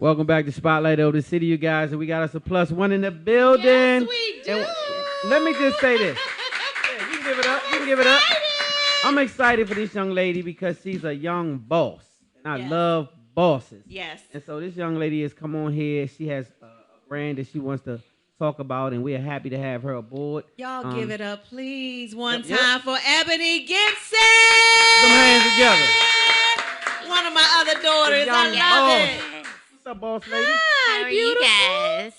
Welcome back to Spotlight over the City, you guys. And we got us a +1 in the building. Yes, we do. And let me just say this. Yeah, you can give it up. You can give it up. I'm excited for this young lady because she's a young boss. And I love bosses. Yes. And so this young lady has come on here. She has a brand that she wants to talk about, and we are happy to have her aboard. Y'all give it up, please. One time for Ebony Gibson. Some hands together. One of my other daughters. I love it. What's up, boss lady? Hi, How are beautiful. you guys?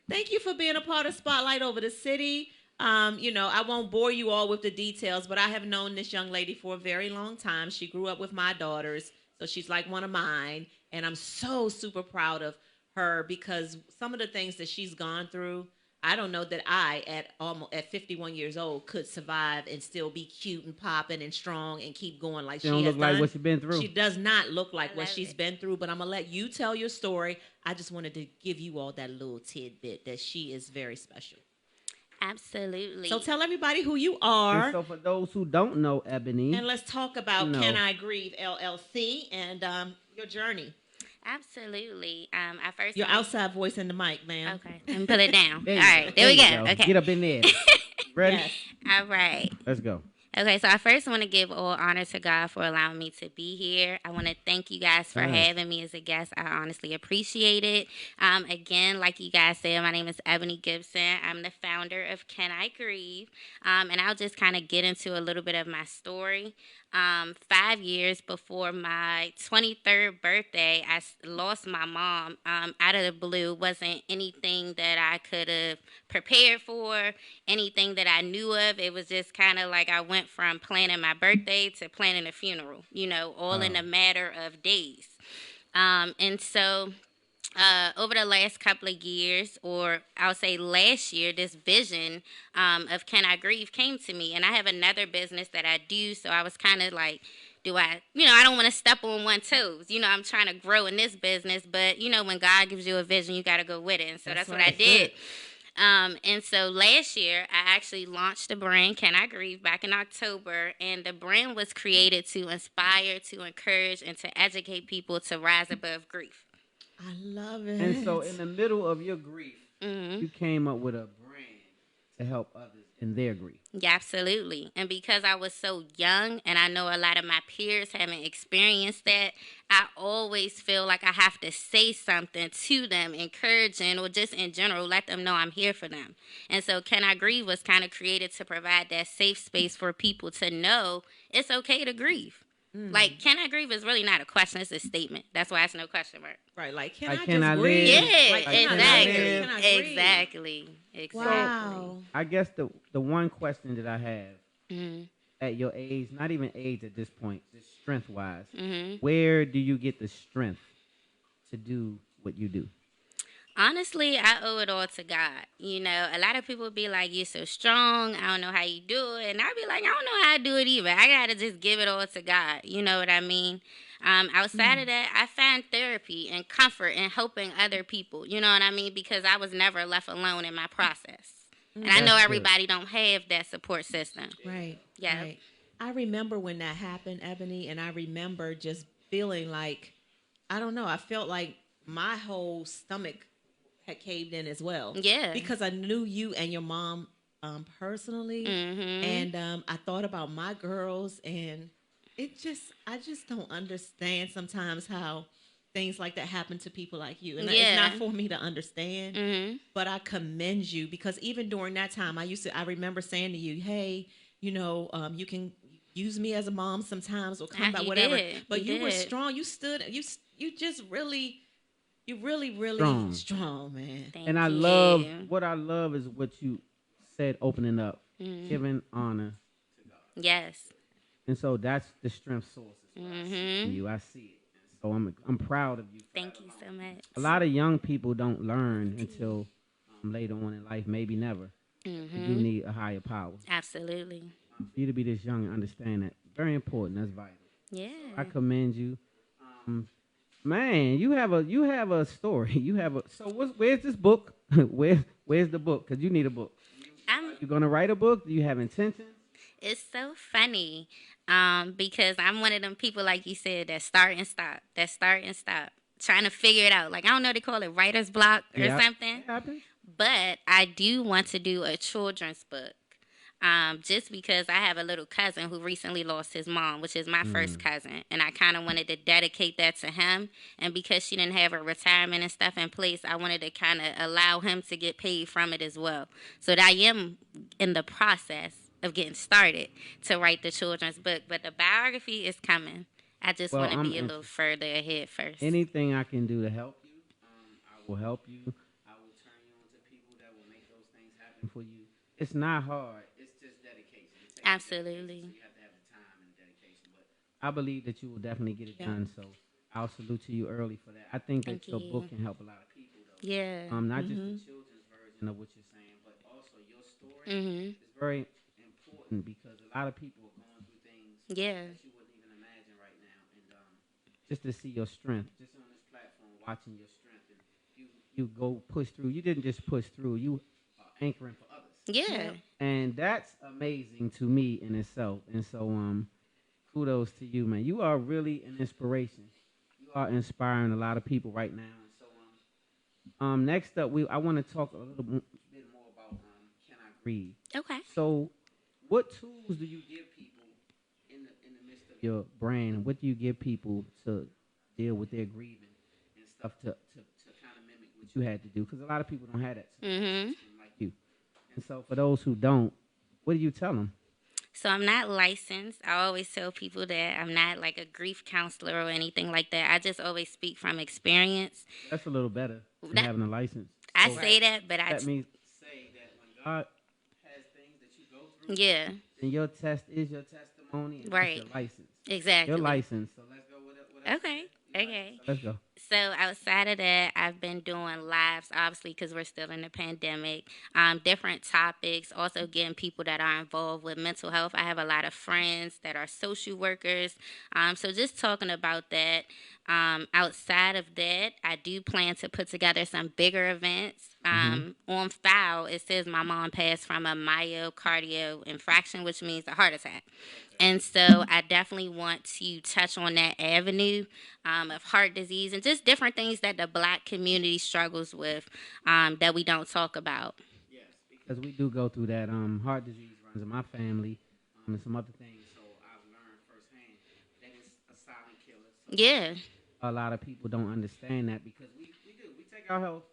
Thank you for being a part of Spotlight over the City. I won't bore you all with the details, but I have known this young lady for a very long time. She grew up with my daughters, so she's like one of mine. And I'm so super proud of her because some of the things that she's gone through, I don't know that I, at 51 years old, could survive and still be cute and popping and strong and keep going like she has done. She don't look like what she's been through. She does not look like what she's been through, but I'm going to let you tell your story. I just wanted to give you all that little tidbit that she is very special. Absolutely. So tell everybody who you are. And so for those who don't know Ebony. And let's talk about Can I Grieve, LLC, and your journey. Absolutely. Your outside voice in the mic, ma'am. Okay, and pull it down. All There right, there we go. Okay. Get up in there. Ready? Yes. All right. Let's go. Okay, so I first want to give all honor to God for allowing me to be here. I want to thank you guys for having me as a guest. I honestly appreciate it. Again, like you guys said, my name is Ebony Gibson. I'm the founder of Can I Grieve? And I'll just kind of get into a little bit of my story. 5 years before my 23rd birthday, I lost my mom out of the blue. Wasn't anything that I could have prepared for, anything that I knew of. It was just kind of like I went from planning my birthday to planning a funeral, all in a matter of days. And so over the last couple of years, or I'll say last year, this vision of Can I Grieve came to me. And I have another business that I do, so I was kind of like, I don't want to step on one's toes. I'm trying to grow in this business, but, when God gives you a vision, you got to go with it. And so that's what I did. And so last year, I actually launched the brand, Can I Grieve, back in October. And the brand was created to inspire, to encourage, and to educate people to rise above grief. I love it. And so in the middle of your grief, you came up with a brand to help others in their grief. Yeah, absolutely. And because I was so young, and I know a lot of my peers haven't experienced that, I always feel like I have to say something to them, encouraging, or just in general, let them know I'm here for them. And so Can I Grieve was kind of created to provide that safe space for people to know it's okay to grieve. Like, Can I Grieve is really not a question, it's a statement. That's why it's no question mark. Right, like, Can I just grieve? Yeah, Like, exactly. Wow. I guess the one question that I have at your age, not even age at this point, just strength-wise, where do you get the strength to do what you do? Honestly, I owe it all to God. A lot of people be like, you're so strong. I don't know how you do it. And I be like, I don't know how I do it either. I got to just give it all to God. You know what I mean? Outside of that, I find therapy and comfort in helping other people. You know what I mean? Because I was never left alone in my process. And I know everybody don't have that support system. Right. Yeah. Right. I remember when that happened, Ebony, and I remember just feeling like, I don't know, I felt like my whole stomach had caved in as well. Yeah. Because I knew you and your mom personally. And I thought about my girls, and I just don't understand sometimes how things like that happen to people like you. And it's not for me to understand, but I commend you, because even during that time, I remember saying to you, hey, you can use me as a mom sometimes, or come by, whatever. But you were strong. You stood, you just really... You're really, really strong, man. Thank and I you. love, what I love is what you said opening up, giving honor to God. Yes. And so that's the strength source in you. I see it. So I'm proud of you. Thank you so much. A lot of young people don't learn until later on in life, maybe never. You do need a higher power. Absolutely. For you to be this young and understand that, very important. That's vital. Yeah. I commend you. Man, you have a story. Where's this book? Where's the book? Because you need a book. You gonna write a book? Do you have intentions? It's so funny, because I'm one of them people, like you said, that start and stop. trying to figure it out. Like, I don't know, they call it writer's block or something. It happens. But I do want to do a children's book. Just because I have a little cousin who recently lost his mom, which is my first cousin, and I kind of wanted to dedicate that to him. And because she didn't have her retirement and stuff in place, I wanted to kind of allow him to get paid from it as well. So that I am in the process of getting started to write the children's book, but the biography is coming. I just want to be a little further ahead first. Anything I can do to help you, I will help you. I will turn you on to people that will make those things happen for you. It's not hard. It's just dedication. Absolutely. So you have to have the time and dedication. But I believe that you will definitely get it done. So I'll salute to you early for that. I think that your book can help a lot of people, though. Yeah. Not just the children's version of what you're saying, but also your story is very important because a lot of people are going through things that you wouldn't even imagine right now. And just to see your strength, just on this platform, watching your strength, and you go push through. You didn't just push through. You are anchoring for others. Yeah. And that's amazing to me in itself. And so kudos to you, man. You are really an inspiration. You are inspiring a lot of people right now. And so next up, I want to talk a little bit more about Can I Grieve? Okay. So what tools do you give people in the midst of your brain? What do you give people to deal with their grieving and stuff to kind of mimic what you had to do? Because a lot of people don't have that system like you. And so for those who don't, what do you tell them? So I'm not licensed. I always tell people that I'm not like a grief counselor or anything like that. I just always speak from experience. That's a little better than having a license. I say that, but Let me say that when God has things that you go through, then your test is your testimony and that's your license. Exactly. Your license. So let's go with it. Okay. Okay. Let's go. So outside of that, I've been doing lives, obviously, because we're still in the pandemic. Different topics, also getting people that are involved with mental health. I have a lot of friends that are social workers. So just talking about that. Outside of that, I do plan to put together some bigger events. On file, it says my mom passed from a myocardial infarction, which means a heart attack. And so I definitely want to touch on that avenue of heart disease and just different things that the Black community struggles with that we don't talk about. Yes, because we do go through that. Heart disease runs in my family and some other things. So I've learned firsthand that it's a silent killer. So a lot of people don't understand that because we take our health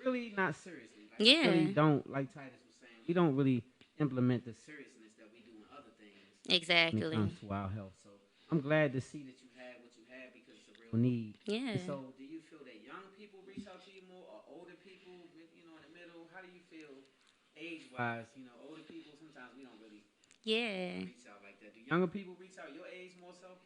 really not seriously. Like, we really don't, like Titus was saying, we don't really implement the seriousness that we do in other things. Exactly. When it comes to our health. So I'm glad to see that you had what you had because it's a real need. Yeah. And so do you feel that young people reach out to you more or older people, in the middle? How do you feel age-wise? Older people, sometimes we don't really reach out like that. Do younger people reach out your age more so?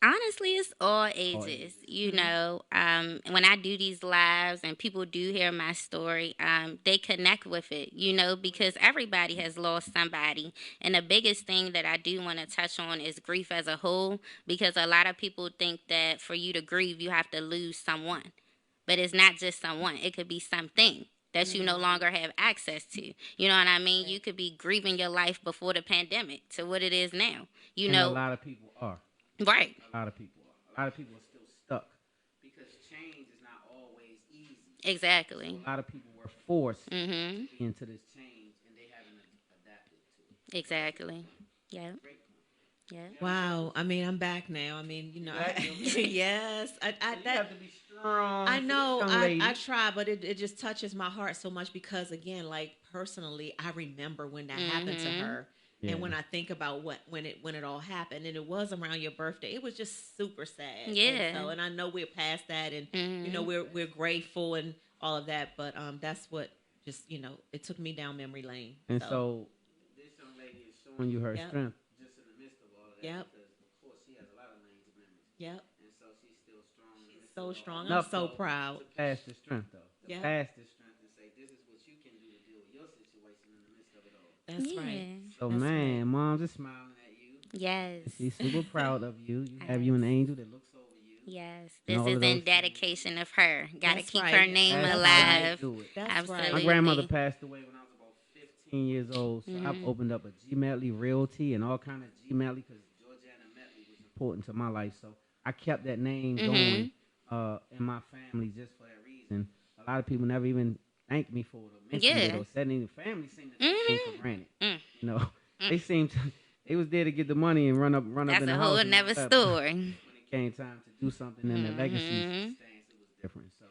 Honestly, it's all ages. When I do these lives and people do hear my story, they connect with it, because everybody has lost somebody. And the biggest thing that I do want to touch on is grief as a whole, because a lot of people think that for you to grieve, you have to lose someone. But it's not just someone. It could be something that you no longer have access to. You know what I mean? You could be grieving your life before the pandemic to what it is now. A lot of people are. Right. A lot of people are. A lot of people are still stuck because change is not always easy. Exactly. So a lot of people were forced into this change and they haven't adapted to it. Exactly. Yeah. Great point. Yeah. Wow. I mean, I'm back now. I mean, yes. You have to be strong. I know. I try, but it just touches my heart so much because, again, like personally, I remember when that happened to her. Yeah. And when I think about when it all happened, and it was around your birthday, it was just super sad. Yeah. And I know we're past that, and we're grateful and all of that. But that's what just it took me down memory lane. And so this young lady is showing you her strength just in the midst of all of that. Yep. Because of course she has a lot of lanes of memories. Yep. And so she's still strong. She's so strong. I'm so proud. To pass the strength though. To pass the strength and say this is what you can do to deal with your situation in the midst of it all. That's right. So man, Mom's just smiling at you. Yes. She's super proud of you. You have you an angel that looks over you. Yes. This is in dedication of her. Got to keep her name alive. That's Absolutely. My grandmother passed away when I was about 15 years old. So I've opened up a G. Medley Realty and all kind of G. Medley because Georgiana Medley was important to my life. So I kept that name going in my family just for that reason. A lot of people never even thanked me for it or mentioned it or said anything. The family seemed to take things for granted. You know, they seemed to, they was there to get the money and run up in the house. That's a whole another story. When it came time to do something in the legacy stance, it was different. So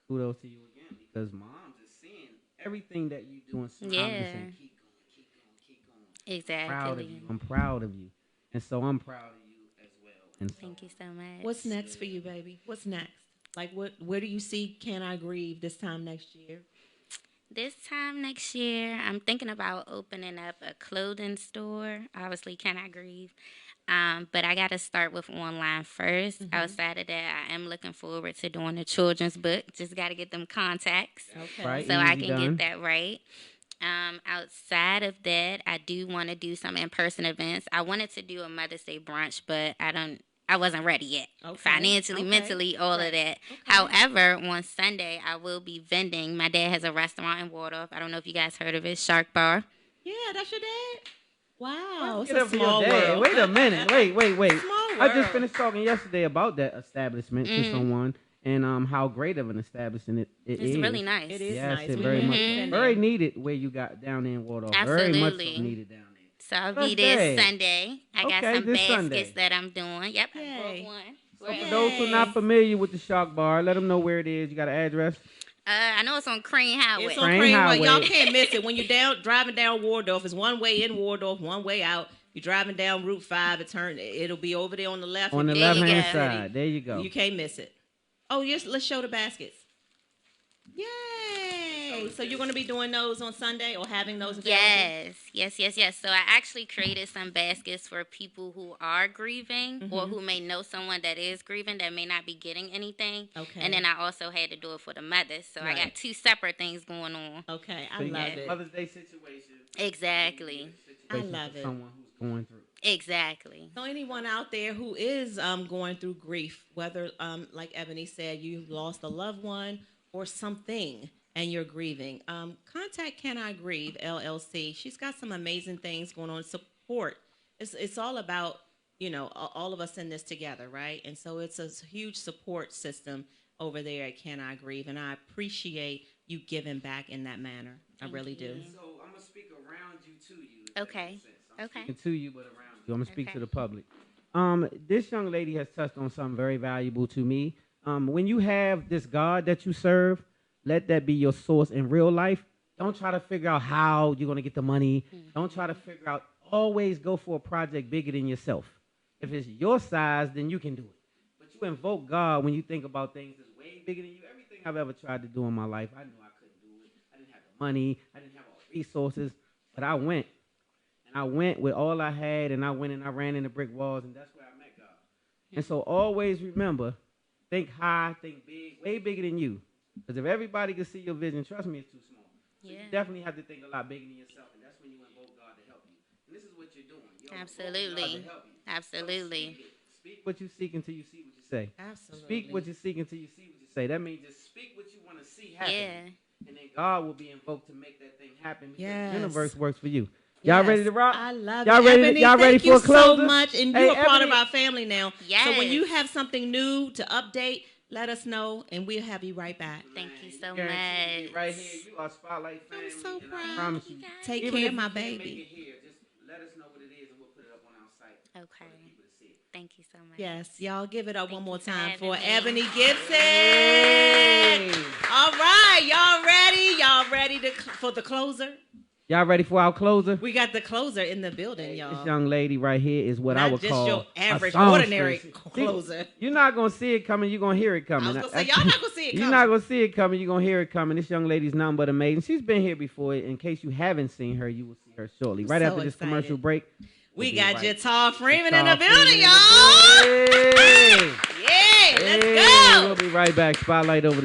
kudos to you again, because moms is seeing everything that you do and saying, keep going. Exactly. Proud of you. I'm proud of you. And so I'm proud of you as well. And so, thank you so much. What's next for you, baby? What's next? Like, where do you see Can I Grieve this time next year? This time next year, I'm thinking about opening up a clothing store. Obviously, Can I Grieve? But I got to start with online first. Outside of that, I am looking forward to doing a children's book. Just got to get them contacts so I can get that right. Outside of that, I do want to do some in-person events. I wanted to do a Mother's Day brunch, but I wasn't ready yet. Financially, mentally, all of that. However, on Sunday, I will be vending. My dad has a restaurant in Waldorf. I don't know if you guys heard of it, Shark Bar. Yeah, that's your dad? Wow. It's a small world. Wait a minute. Wait. I just finished talking yesterday about that establishment to someone and how great of an establishment it is. It's really nice. It is nice. Yes, it very much. Very needed where you got down there in Waldorf. Absolutely. Very much so needed down there. So I'll be there Sunday. I got some baskets Sunday. that I'm doing. Yep, I bought one. So for those who are not familiar with the Shark Bar, let them know where it is. You got an address? I know it's on Crane Highway. It's on Crane Highway. Y'all can't miss it. When you're driving down Waldorf, it's one way in Waldorf, one way out. You're driving down Route 5. It'll be over there on the left. On the left-hand side. There you go. You can't miss it. Oh, yes. Let's show the baskets. Yay! So you're going to be doing those on Sunday or having those available? Yes. So I actually created some baskets for people who are grieving or who may know someone that is grieving that may not be getting anything. Okay. And then I also had to do it for the mothers. So I got two separate things going on. Okay, I love it. Mother's Day situation. Exactly. I love it. Someone who's going through. Exactly. So anyone out there who is going through grief, whether, like Ebony said, you've lost a loved one or something and you're grieving, contact Can I Grieve, LLC. She's got some amazing things going on. Support. It's all about, all of us in this together, right? And so it's a huge support system over there at Can I Grieve. And I appreciate you giving back in that manner. I really do. So I'm going to speak around you to you. Okay. Speaking to you, but around you. I'm going to speak to the public. This young lady has touched on something very valuable to me. When you have this God that you serve, let that be your source in real life. Don't try to figure out how you're going to get the money. Don't try to figure out. Always go for a project bigger than yourself. If it's your size, then you can do it. But you invoke God when you think about things that's way bigger than you. Everything I've ever tried to do in my life, I knew I couldn't do it. I didn't have the money. I didn't have all the resources. But I went. And I went with all I had, and I went and I ran into brick walls, and that's where I met God. And so always remember, think high, think big, way bigger than you. Because if everybody can see your vision, trust me, it's too small. So you definitely have to think a lot bigger than yourself, and that's when you invoke God to help you. And this is what you're doing. Absolutely. Absolutely. So speak what you seek until you see what you say. Absolutely. Speak what you seek until you see what you say. That means just speak what you want to see happen. Yeah. And then God will be invoked to make that thing happen because the universe works for you. Yes. Y'all ready to rock? I love y'all it. ready? Ebony, y'all ready for a closer? Thank you so much, and you're a part of Ebony. our family now. Yes. So when you have something new to update, let us know, and we'll have you right back. Thank you so much. Right here, you are Spotlight family. I'm so proud. I promise you. Take Even care if of my you can't baby. make it here, just let us know what it is, and we'll put it up on our site. Okay. For the people to see it. Thank you so much. Yes, y'all give it up one more for time having for me. Ebony Gibson. Hey. All right, y'all ready? Y'all ready for the closer? Y'all ready for our closer? We got the closer in the building, y'all. This young lady right here is what I would call your average, a ordinary songstress. closer. See, you're not going to see it coming. You're going to hear it coming. I was going to say, y'all not going to see it coming. You're not going to see it coming. You're going to hear it coming. This young lady's nothing but amazing. She's been here before. In case you haven't seen her, you will see her shortly. Right after this commercial break. We got J'TA Freeman in J'TA the building, Freeman y'all. in the building. Yeah, let's go. We'll be right back. Spotlight over